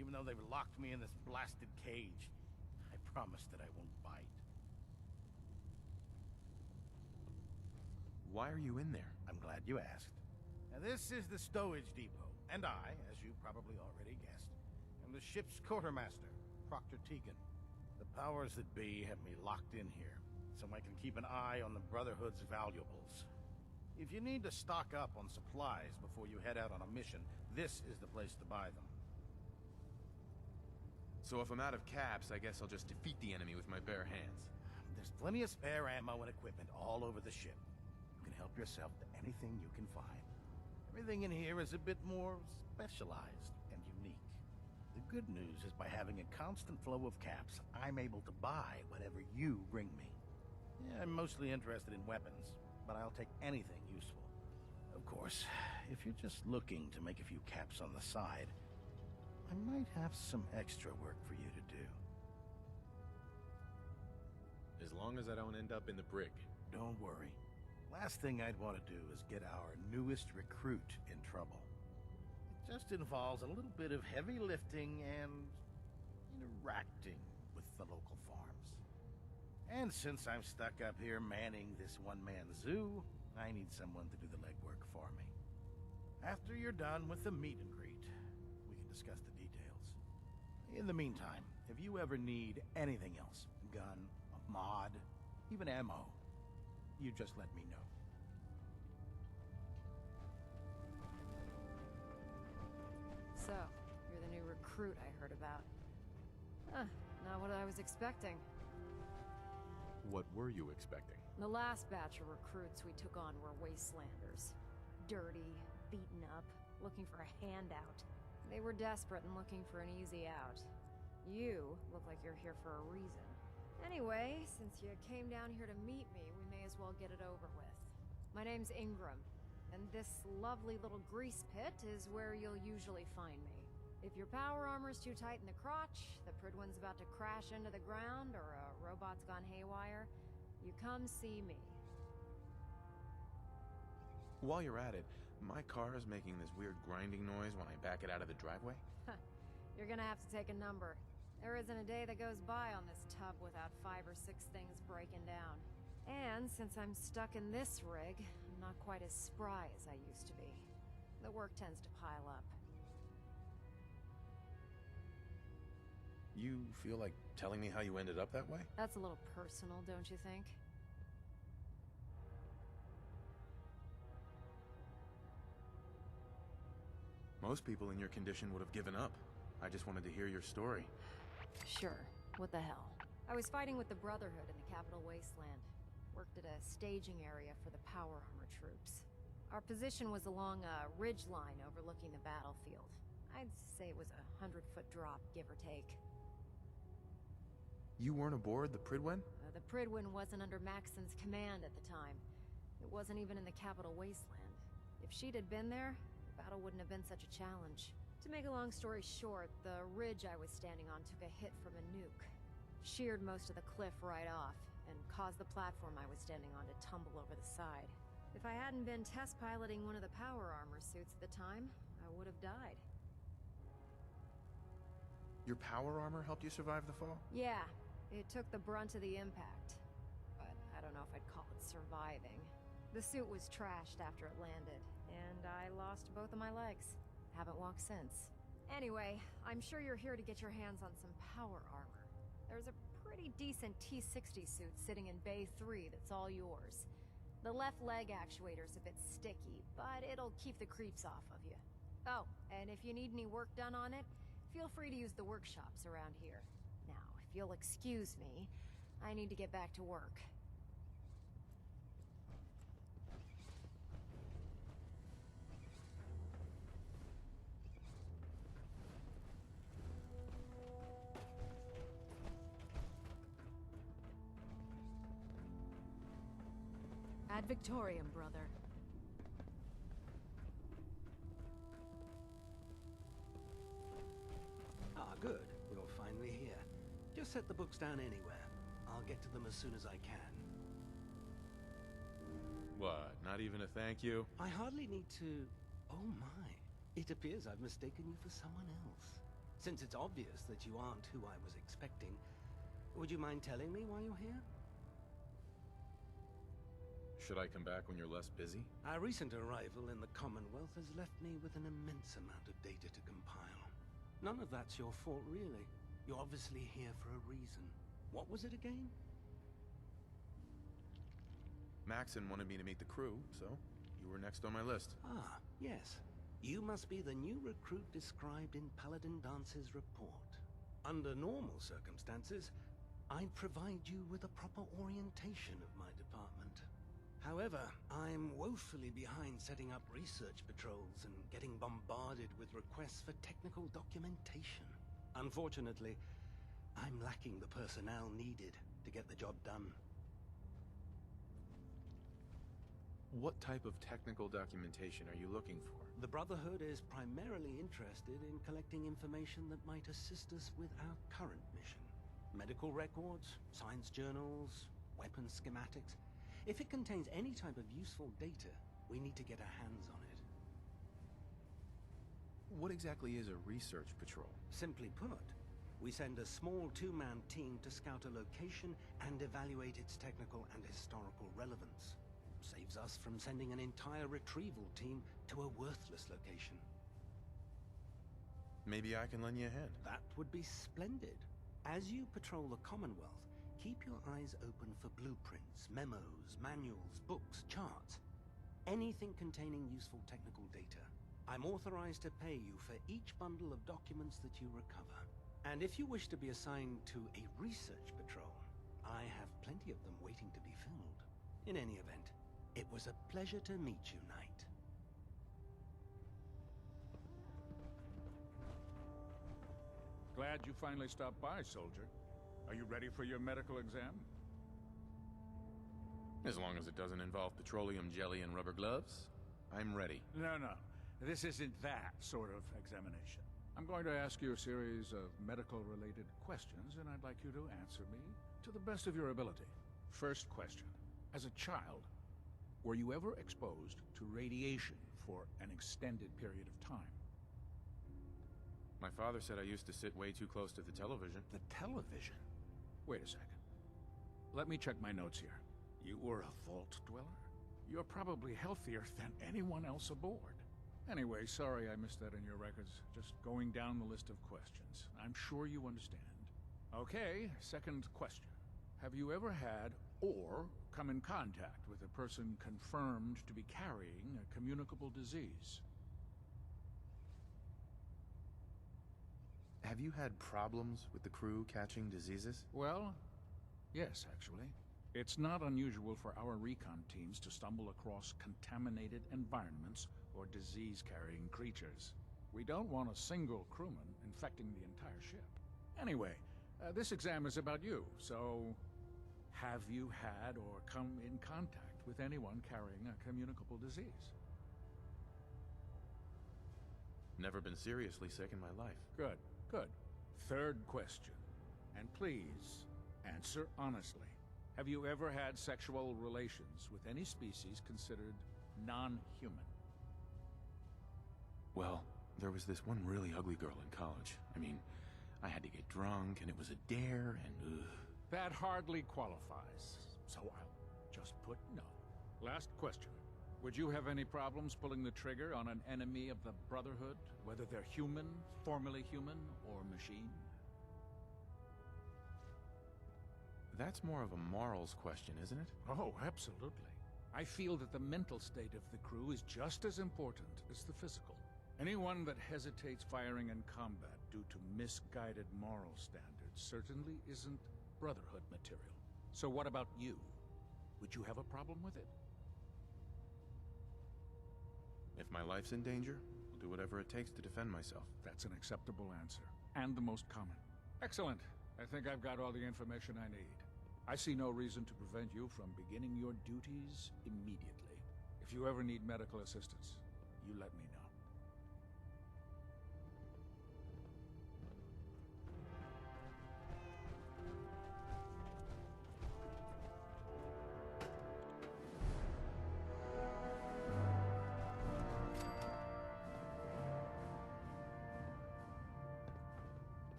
Even though they've locked me in this blasted cage, I promise that I won't bite. Why are you in there? I'm glad you asked. Now, this is the stowage depot, and I, as you probably already guessed, am the ship's quartermaster, Proctor Tegan. The powers that be have me locked in here, so I can keep an eye on the Brotherhood's valuables. If you need to stock up on supplies before you head out on a mission, this is the place to buy them. So if I'm out of caps, I guess I'll just defeat the enemy with my bare hands. There's plenty of spare ammo and equipment all over the ship. You can help yourself to anything you can find. Everything in here is a bit more specialized and unique. The good news is by having a constant flow of caps, I'm able to buy whatever you bring me. Yeah, I'm mostly interested in weapons, but I'll take anything useful. Of course, if you're just looking to make a few caps on the side, I might have some extra work for you to do. As long as I don't end up in the brig. Don't worry. Last thing I'd want to do is get our newest recruit in trouble. It just involves a little bit of heavy lifting and interacting with the local farms. And since I'm stuck up here manning this one-man zoo, I need someone to do the legwork for me. After you're done with the meet and greet, we can discuss the details. In the meantime, if you ever need anything else, a gun, a mod, even ammo, you just let me know. So, you're the new recruit I heard about. Huh, not what I was expecting. What were you expecting? The last batch of recruits we took on were wastelanders. Dirty, beaten up, looking for a handout. They were desperate and looking for an easy out. You look like you're here for a reason. Anyway, since you came down here to meet me, we may as well get it over with. My name's Ingram, and this lovely little grease pit is where you'll usually find me. If your power armor's too tight in the crotch, the Pridwen's about to crash into the ground, or a robot's gone haywire, you come see me. While you're at it, my car is making this weird grinding noise when I back it out of the driveway. You're gonna have to take a number. There isn't a day that goes by on this tub without 5 or 6 things breaking down. And since I'm stuck in this rig, I'm not quite as spry as I used to be. The work tends to pile up. You feel like telling me how you ended up that way? That's a little personal, don't you think? Most people in your condition would have given up. I just wanted to hear your story. Sure. What the hell? I was fighting with the Brotherhood in the Capital Wasteland. Worked at a staging area for the power armor troops. Our position was along a ridge line overlooking the battlefield. I'd say it was a 100-foot drop, give or take. You weren't aboard the Pridwen? The Pridwen wasn't under Maxson's command at the time. It wasn't even in the Capital Wasteland. If she'd had been there, the battle wouldn't have been such a challenge. To make a long story short, the ridge I was standing on took a hit from a nuke. Sheared most of the cliff right off, and caused the platform I was standing on to tumble over the side. If I hadn't been test piloting one of the power armor suits at the time, I would have died. Your power armor helped you survive the fall? Yeah, it took the brunt of the impact. But I don't know if I'd call it surviving. The suit was trashed after it landed, and I lost both of my legs. Haven't walked since. Anyway, I'm sure you're here to get your hands on some power armor. There's a pretty decent T-60 suit sitting in Bay 3 that's all yours. The left leg actuator's a bit sticky, but it'll keep the creeps off of you. Oh, and if you need any work done on it, feel free to use the workshops around here. Now, if you'll excuse me, I need to get back to work. Ad Victoriam, brother. Good. You're finally here. Just set the books down anywhere. I'll get to them as soon as I can. What, not even a thank you? I hardly need to... Oh my. It appears I've mistaken you for someone else. Since it's obvious that you aren't who I was expecting, would you mind telling me why you're here? Should I come back when you're less busy? Our recent arrival in the Commonwealth has left me with an immense amount of data to compile. None of that's your fault, really. You're obviously here for a reason. What was it again? Maxson wanted me to meet the crew, so you were next on my list. Ah, yes. You must be the new recruit described in Paladin Dance's report. Under normal circumstances, I'd provide you with a proper orientation of my department. However, I'm woefully behind setting up research patrols and getting bombarded with requests for technical documentation. Unfortunately, I'm lacking the personnel needed to get the job done. What type of technical documentation are you looking for? The Brotherhood is primarily interested in collecting information that might assist us with our current mission. Medical records, science journals, weapon schematics. If it contains any type of useful data, we need to get our hands on it. What exactly is a research patrol? Simply put, we send a small two-man team to scout a location and evaluate its technical and historical relevance. Saves us from sending an entire retrieval team to a worthless location. Maybe I can lend you a hand. That would be splendid. As you patrol the Commonwealth, keep your eyes open for blueprints, memos, manuals, books, charts. Anything containing useful technical data. I'm authorized to pay you for each bundle of documents that you recover. And if you wish to be assigned to a research patrol, I have plenty of them waiting to be filled. In any event, it was a pleasure to meet you, Knight. Glad you finally stopped by, soldier. Are you ready for your medical exam? As long as it doesn't involve petroleum jelly and rubber gloves, I'm ready. No. This isn't that sort of examination. I'm going to ask you a series of medical-related questions, and I'd like you to answer me to the best of your ability. First question. As a child, were you ever exposed to radiation for an extended period of time? My father said I used to sit way too close to the television. The television? Wait a second. Let me check my notes here. You were a vault dweller? You're probably healthier than anyone else aboard. Anyway, sorry I missed that in your records. Just going down the list of questions. I'm sure you understand. Okay, second question. Have you ever had or come in contact with a person confirmed to be carrying a communicable disease? Have you had problems with the crew catching diseases? Well, yes, actually. It's not unusual for our recon teams to stumble across contaminated environments or disease-carrying creatures. We don't want a single crewman infecting the entire ship. Anyway, this exam is about you, so have you had or come in contact with anyone carrying a communicable disease? Never been seriously sick in my life. Good. Third question. And please, answer honestly. Have you ever had sexual relations with any species considered non-human? Well, there was this one really ugly girl in college. I mean, I had to get drunk, and it was a dare, and ugh. That hardly qualifies, so I'll just put no. Last question. Would you have any problems pulling the trigger on an enemy of the Brotherhood, whether they're human, formerly human, or machine? That's more of a morals question, isn't it? Oh, absolutely. I feel that the mental state of the crew is just as important as the physical. Anyone that hesitates firing in combat due to misguided moral standards certainly isn't Brotherhood material. So what about you? Would you have a problem with it? If my life's in danger, I'll do whatever it takes to defend myself. That's an acceptable answer, and the most common. Excellent. I think I've got all the information I need. I see no reason to prevent you from beginning your duties immediately. If you ever need medical assistance, you let me know.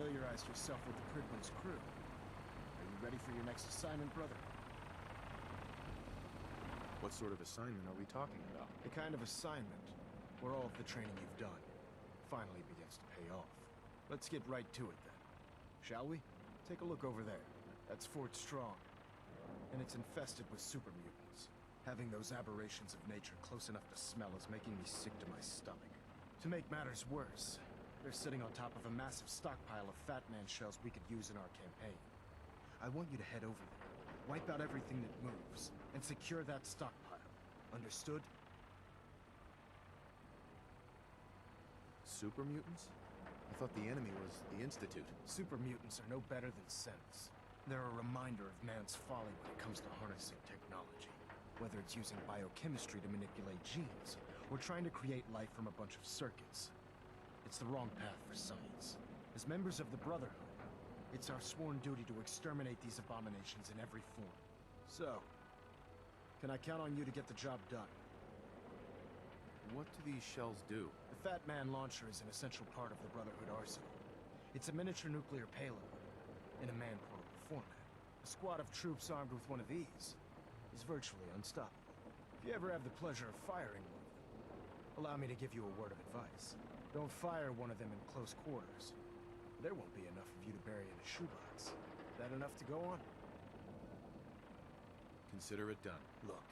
familiarized yourself with the Pridman's crew. Are you ready for your next assignment, brother? What sort of assignment are we talking about? The kind of assignment where all of the training you've done finally begins to pay off. Let's get right to it then. Shall we? Take a look over there. That's Fort Strong. And it's infested with super mutants. Having those aberrations of nature close enough to smell is making me sick to my stomach. To make matters worse, they're sitting on top of a massive stockpile of Fat Man shells we could use in our campaign. I want you to head over there, wipe out everything that moves, and secure that stockpile. Understood? Super mutants? I thought the enemy was the Institute. Super mutants are no better than synths. They're a reminder of man's folly when it comes to harnessing technology. Whether it's using biochemistry to manipulate genes, or trying to create life from a bunch of circuits. It's the wrong path for science. As members of the Brotherhood, it's our sworn duty to exterminate these abominations in every form. So, can I count on you to get the job done? What do these shells do? The Fat Man launcher is an essential part of the Brotherhood arsenal. It's a miniature nuclear payload, in a man-portable format. A squad of troops armed with one of these is virtually unstoppable. If you ever have the pleasure of firing one of them, allow me to give you a word of advice. Don't fire one of them in close quarters. There won't be enough of you to bury in a shoebox. That enough to go on? Consider it done. Look,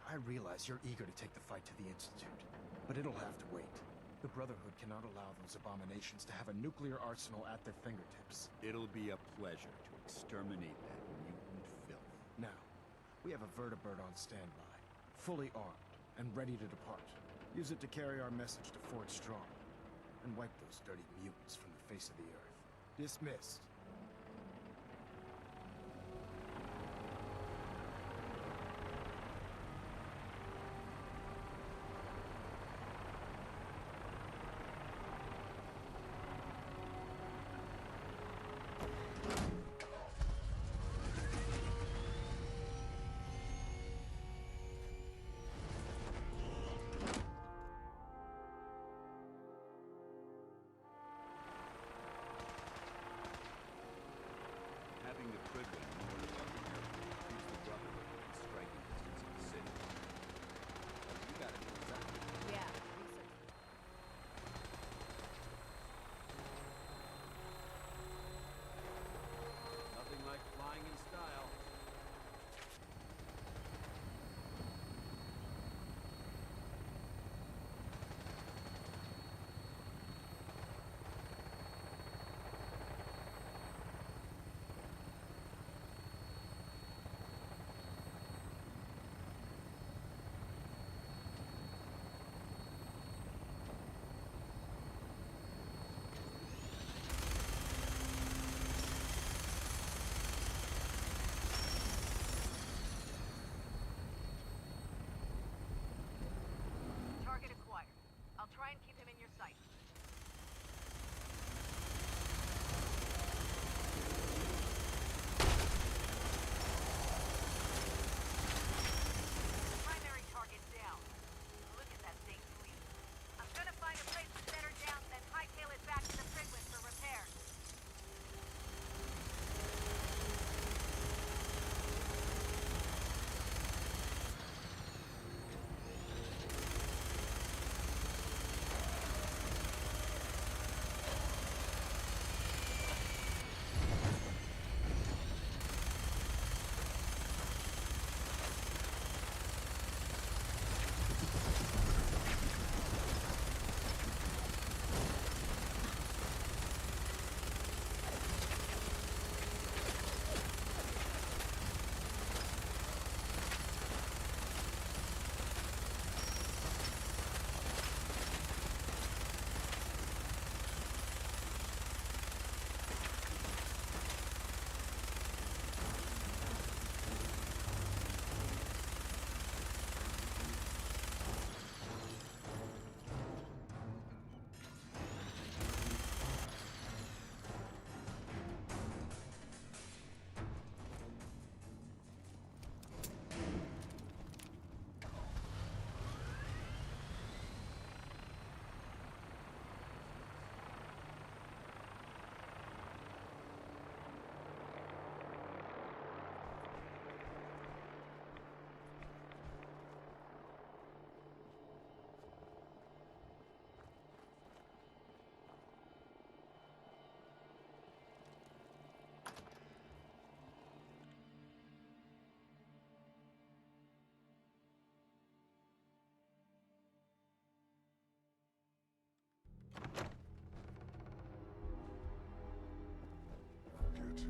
I realize you're eager to take the fight to the Institute, but it'll have to wait. The Brotherhood cannot allow those abominations to have a nuclear arsenal at their fingertips. It'll be a pleasure to exterminate that mutant filth. Now, we have a vertibird on standby, fully armed, and ready to depart. Use it to carry our message to Fort Strong, and wipe those dirty mutants from the face of the earth. Dismissed.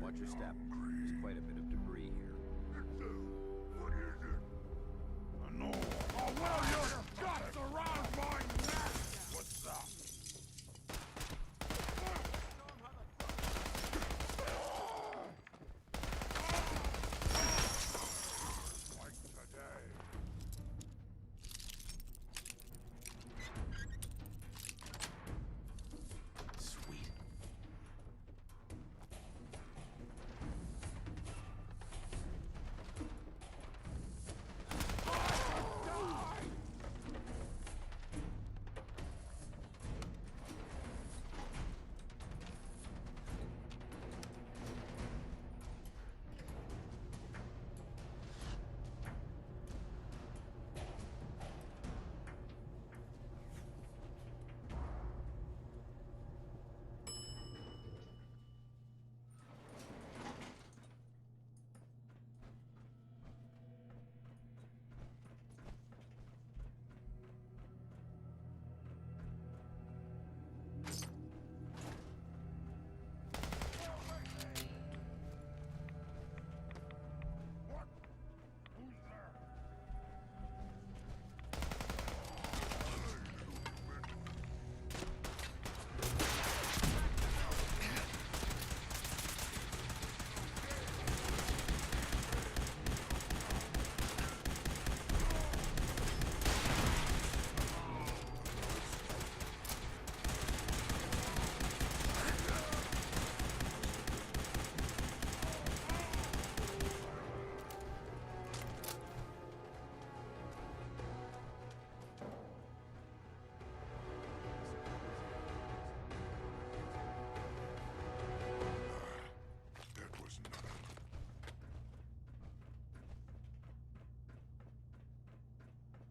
Watch your step. There's quite a bit of debris here. What is it? No. Oh, well, your guts around my neck! What's up? Like today. Sweet.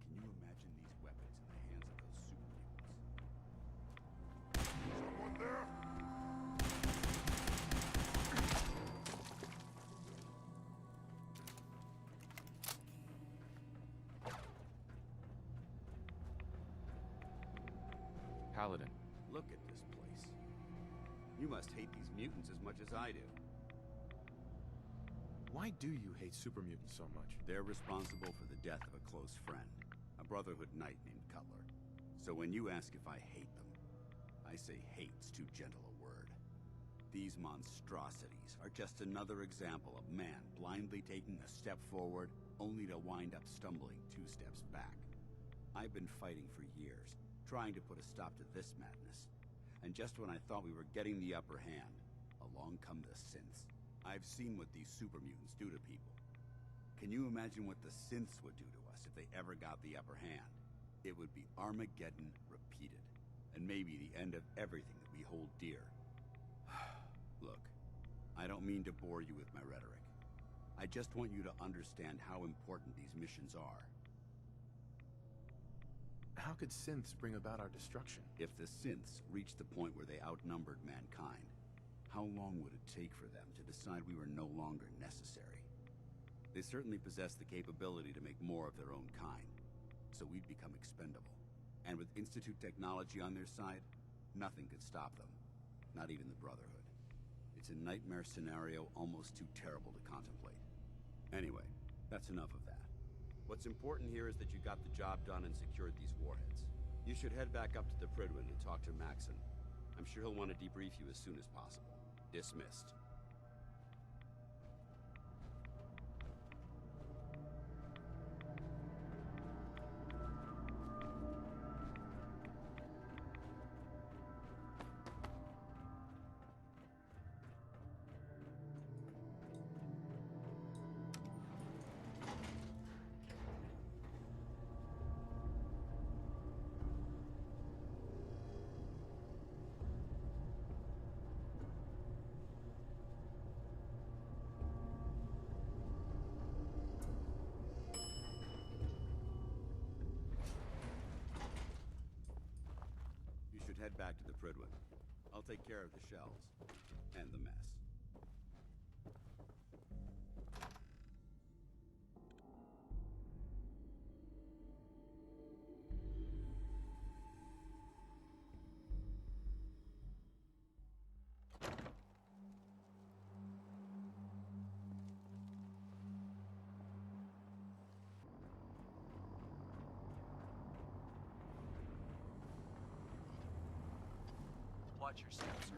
Can you imagine these weapons in the hands of those super mutants? Someone there? Paladin. Look at this place. You must hate these mutants as much as I do. Why do you hate super mutants so much? They're responsible for the death of a close friend, a Brotherhood knight named Cutler. So when you ask if I hate them, I say hate's too gentle a word. These monstrosities are just another example of man blindly taking a step forward, only to wind up stumbling 2 steps back. I've been fighting for years, trying to put a stop to this madness. And just when I thought we were getting the upper hand, along come the synths. I've seen what these super mutants do to people. Can you imagine what the synths would do to us if they ever got the upper hand? It would be Armageddon repeated, and maybe the end of everything that we hold dear. Look, I don't mean to bore you with my rhetoric. I just want you to understand how important these missions are. How could synths bring about our destruction? If the synths reached the point where they outnumbered mankind, how long would it take for them to decide we were no longer necessary? They certainly possess the capability to make more of their own kind, so we'd become expendable. And with Institute technology on their side, nothing could stop them, not even the Brotherhood. It's a nightmare scenario almost too terrible to contemplate. Anyway, that's enough of that. What's important here is that you got the job done and secured these warheads. You should head back up to the Prydwen and talk to Maxson. I'm sure he'll want to debrief you as soon as possible. Dismissed. Head back to the Prydwen. I'll take care of the shells and the mess. Watch your step, sir.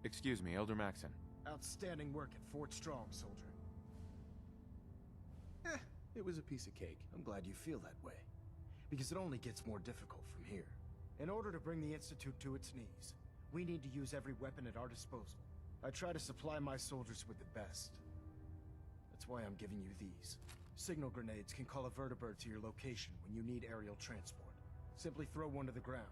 Excuse me, Elder Maxson. Outstanding work at Fort Strong, soldier. It was a piece of cake. I'm glad you feel that way. Because it only gets more difficult from here. In order to bring the Institute to its knees, we need to use every weapon at our disposal. I try to supply my soldiers with the best. That's why I'm giving you these. Signal grenades can call a vertibird to your location when you need aerial transport. Simply throw one to the ground,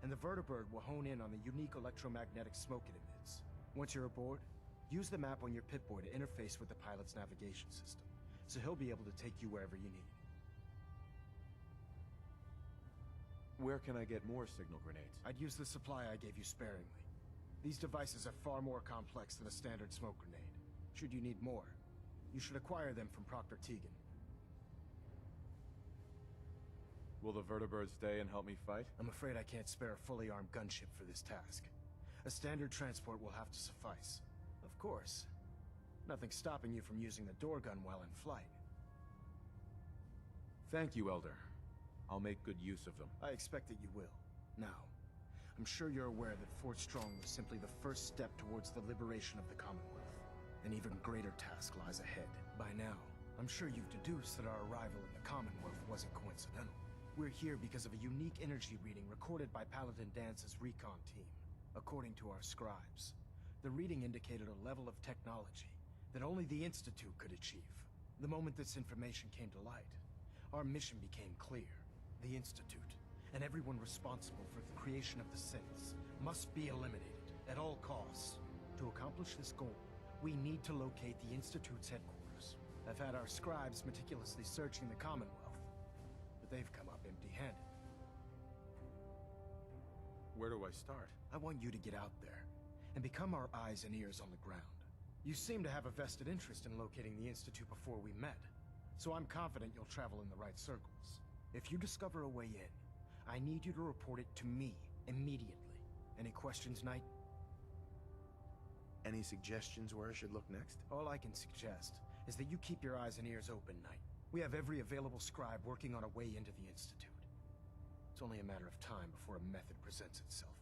and the vertibird will hone in on the unique electromagnetic smoke it emits. Once you're aboard, use the map on your pipboard to interface with the pilot's navigation system, so he'll be able to take you wherever you need. Where can I get more signal grenades? I'd use the supply I gave you sparingly. These devices are far more complex than a standard smoke grenade. Should you need more, you should acquire them from Proctor Tegan. Will the vertibird stay and help me fight? I'm afraid I can't spare a fully armed gunship for this task. A standard transport will have to suffice. Of course, nothing's stopping you from using the door gun while in flight. Thank you, Elder. I'll make good use of them. I expect that you will. Now, I'm sure you're aware that Fort Strong was simply the first step towards the liberation of the Commonwealth. An even greater task lies ahead. By now, I'm sure you've deduced that our arrival in the Commonwealth wasn't coincidental. We're here because of a unique energy reading recorded by Paladin Dance's recon team. According to our scribes, the reading indicated a level of technology that only the Institute could achieve. The moment this information came to light, our mission became clear. The Institute, and everyone responsible for the creation of the Saints, must be eliminated at all costs. To accomplish this goal, we need to locate the Institute's headquarters. I've had our scribes meticulously searching the Commonwealth, but they've come up empty-handed. Where do I start? I want you to get out there and become our eyes and ears on the ground. You seem to have a vested interest in locating the Institute before we met, so I'm confident you'll travel in the right circles. If you discover a way in, I need you to report it to me immediately. Any questions, Knight? Any suggestions where I should look next? All I can suggest is that you keep your eyes and ears open, Knight. We have every available scribe working on a way into the Institute. It's only a matter of time before a method presents itself.